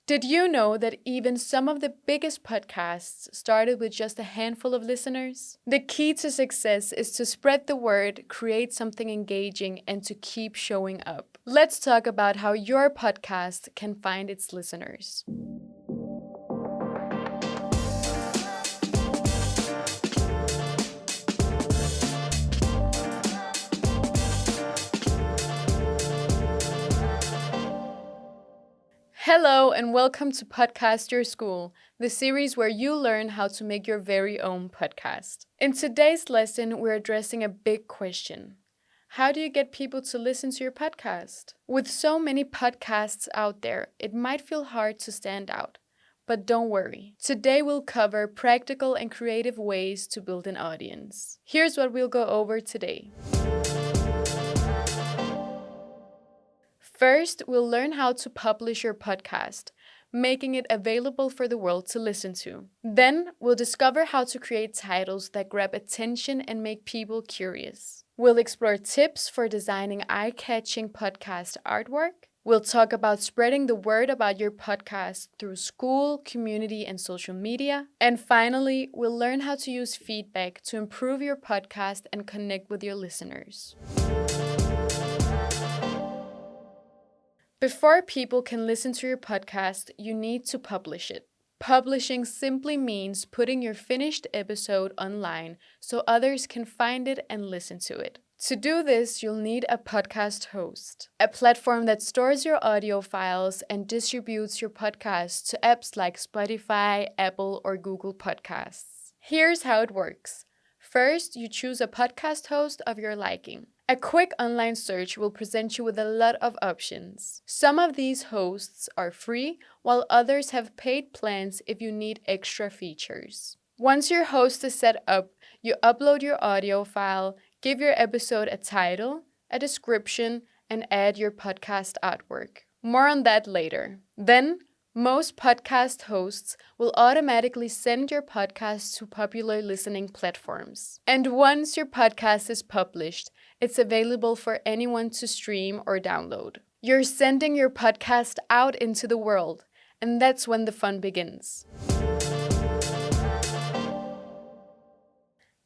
Did you know that even some of the biggest podcasts started with just a handful of listeners? The key to success is to spread the word, create something engaging, and to keep showing up. Let's talk about how your podcast can find its listeners. Hello, and welcome to Podcast Your School, the series where you learn how to make your very own podcast. In today's lesson, we're addressing a big question. How do you get people to listen to your podcast? With so many podcasts out there, it might feel hard to stand out. But don't worry. Today we'll cover practical and creative ways to build an audience. Here's what we'll go over today. First, we'll learn how to publish your podcast, making it available for the world to listen to. Then, we'll discover how to create titles that grab attention and make people curious. We'll explore tips for designing eye-catching podcast artwork. We'll talk about spreading the word about your podcast through school, community, and social media. And finally, we'll learn how to use feedback to improve your podcast and connect with your listeners. Before people can listen to your podcast, you need to publish it. Publishing simply means putting your finished episode online so others can find it and listen to it. To do this, you'll need a podcast host, a platform that stores your audio files and distributes your podcast to apps like Spotify, Apple, or Google Podcasts. Here's how it works. First, you choose a podcast host of your liking. A quick online search will present you with a lot of options. Some of these hosts are free, while others have paid plans if you need extra features. Once your host is set up, you upload your audio file, give your episode a title, a description, and add your podcast artwork. More on that later. Then, most podcast hosts will automatically send your podcast to popular listening platforms. And once your podcast is published, it's available for anyone to stream or download. You're sending your podcast out into the world, and that's when the fun begins.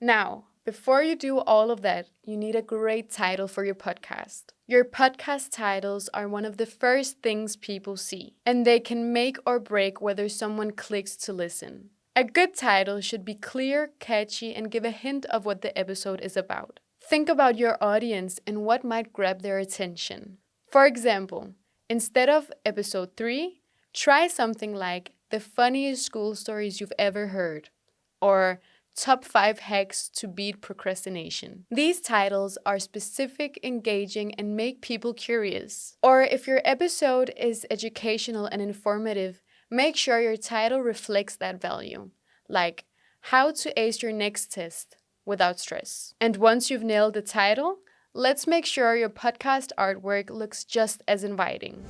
Now, before you do all of that, you need a great title for your podcast. Your podcast titles are one of the first things people see, and they can make or break whether someone clicks to listen. A good title should be clear, catchy, and give a hint of what the episode is about. Think about your audience and what might grab their attention. For example, instead of episode 3, try something like the funniest school stories you've ever heard, or Top 5 Hacks to Beat Procrastination. These titles are specific, engaging, and make people curious. Or if your episode is educational and informative, make sure your title reflects that value, like How to Ace Your Next Test Without Stress. And once you've nailed the title, let's make sure your podcast artwork looks just as inviting.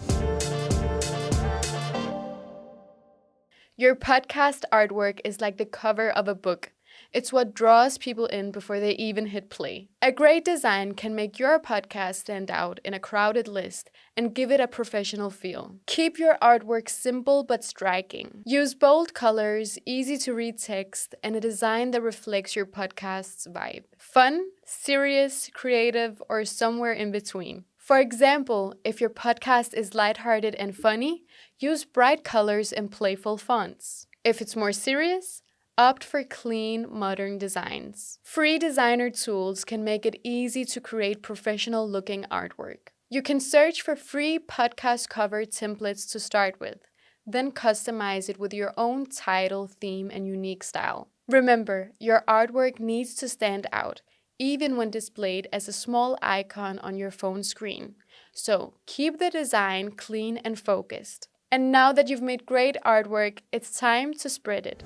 Your podcast artwork is like the cover of a book. It's what draws people in before they even hit play. A great design can make your podcast stand out in a crowded list and give it a professional feel. Keep your artwork simple but striking. Use bold colors, easy to read text, and a design that reflects your podcast's vibe. Fun, serious, creative, or somewhere in between. For example, if your podcast is lighthearted and funny, use bright colors and playful fonts. If it's more serious, opt for clean, modern designs. Free designer tools can make it easy to create professional-looking artwork. You can search for free podcast cover templates to start with, then customize it with your own title, theme, and unique style. Remember, your artwork needs to stand out, even when displayed as a small icon on your phone screen. So keep the design clean and focused. And now that you've made great artwork, it's time to spread it.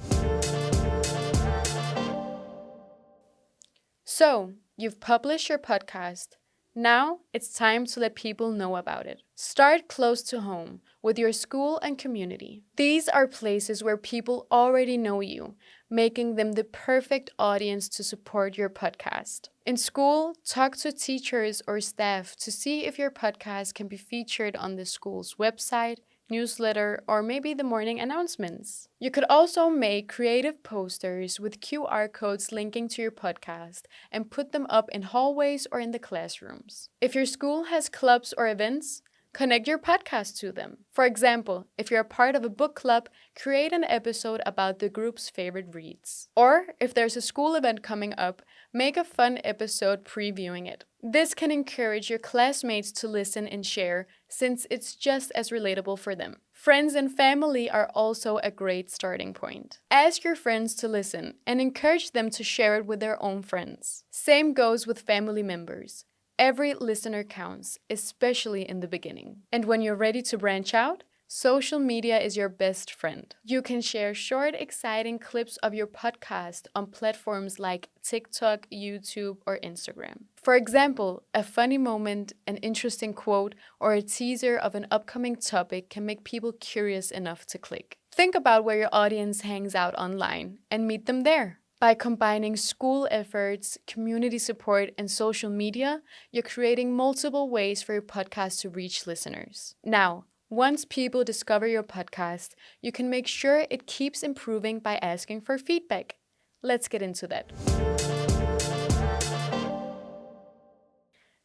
So, you've published your podcast. Now, it's time to let people know about it. Start close to home, with your school and community. These are places where people already know you, making them the perfect audience to support your podcast. In school, talk to teachers or staff to see if your podcast can be featured on the school's website, newsletter, or maybe the morning announcements. You could also make creative posters with QR codes linking to your podcast and put them up in hallways or in the classrooms. If your school has clubs or events, connect your podcast to them. For example, if you're a part of a book club, create an episode about the group's favorite reads. Or if there's a school event coming up, make a fun episode previewing it. This can encourage your classmates to listen and share, since it's just as relatable for them. Friends and family are also a great starting point. Ask your friends to listen and encourage them to share it with their own friends. Same goes with family members. Every listener counts, especially in the beginning. And when you're ready to branch out, social media is your best friend. You can share short, exciting clips of your podcast on platforms like TikTok, YouTube, or Instagram. For example, a funny moment, an interesting quote, or a teaser of an upcoming topic can make people curious enough to click. Think about where your audience hangs out online and meet them there. By combining school efforts, community support, and social media, you're creating multiple ways for your podcast to reach listeners. Now, once people discover your podcast, you can make sure it keeps improving by asking for feedback. Let's get into that.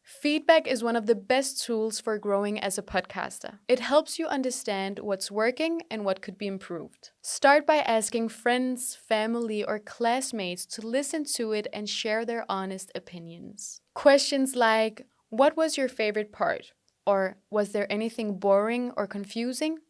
Feedback is one of the best tools for growing as a podcaster. It helps you understand what's working and what could be improved. Start by asking friends, family, or classmates to listen to it and share their honest opinions. Questions like, "What was your favorite part?" or "Was there anything boring or confusing?"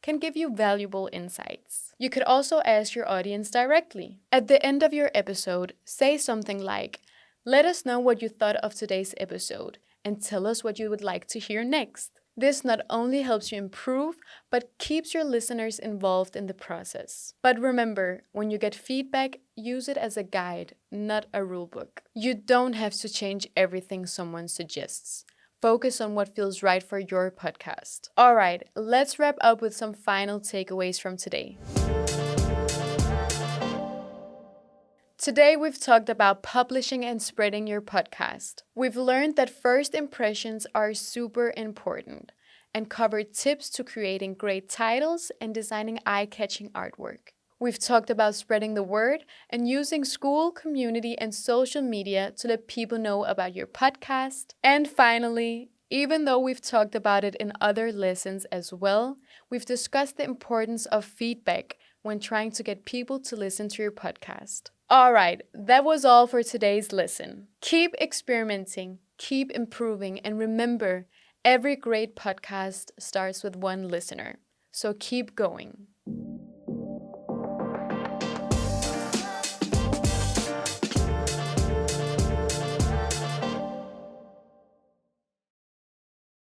can give you valuable insights. You could also ask your audience directly. At the end of your episode, say something like, "Let us know what you thought of today's episode and tell us what you would like to hear next." This not only helps you improve, but keeps your listeners involved in the process. But remember, when you get feedback, use it as a guide, not a rulebook. You don't have to change everything someone suggests. Focus on what feels right for your podcast. All right, let's wrap up with some final takeaways from today. Today, we've talked about publishing and spreading your podcast. We've learned that first impressions are super important and covered tips to creating great titles and designing eye-catching artwork. We've talked about spreading the word and using school, community, and social media to let people know about your podcast. And finally, even though we've talked about it in other lessons as well, we've discussed the importance of feedback when trying to get people to listen to your podcast. All right, that was all for today's lesson. Keep experimenting, keep improving, and remember, every great podcast starts with one listener. So keep going.